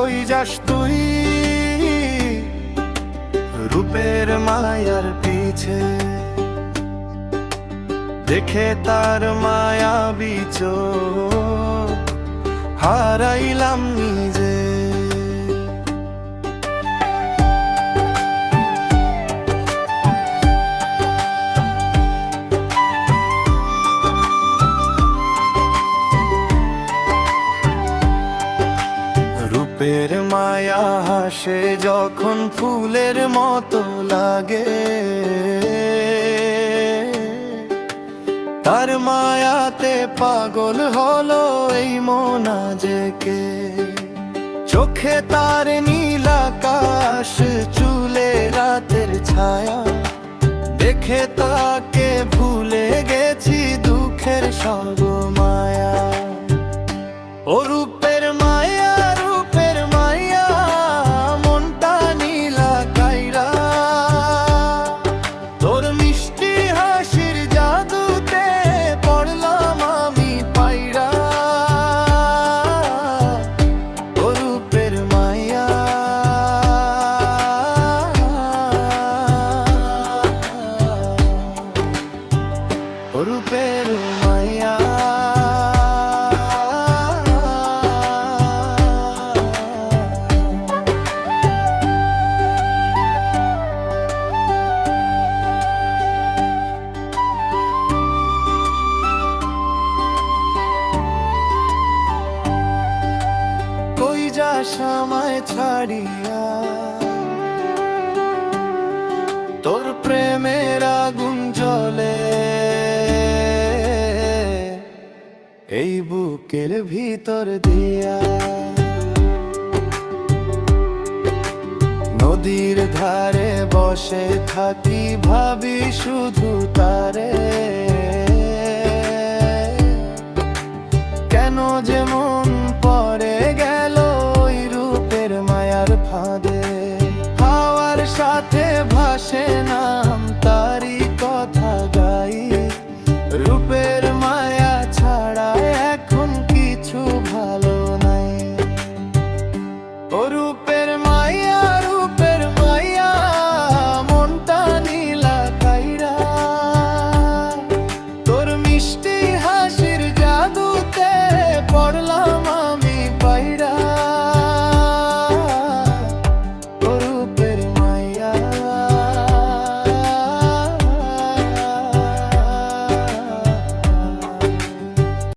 কই যাস তুই রূপের মায়ার পিছে, দেখে তার মায়াবী চোখ হারাইলাম নিজে। রূপের মায়া হাসে যখন ফুলের মতো লাগে, তার মায়াতে পাগল হলো এই মন আজকে। চোখে তার নীল আকাশ, চুলে রাতের ছায়া, দেখে তাকে ভুলে গেছি দুঃখের সব মায়া। ও রূপের মায়া, রূপের মায়া, মনটা নীলা কাইরা, তোর মিষ্টি হাসির জাদুতে পড়লাম আমি পাইরা। ও রূপের মায়া, ও রূপের মায়া। কই যাস আমায় ছাড়িয়া, তোর প্রেমের আগুন জ্বলে এই বুকের ভিতর দিয়া। নদীর ধারে বসে থাকি, ভাবি শুধু তারে, কেন যে মন পড়ে গেল ওই রূপের মায়ার ফাঁদে। হাওয়ার সাথে ভাসে না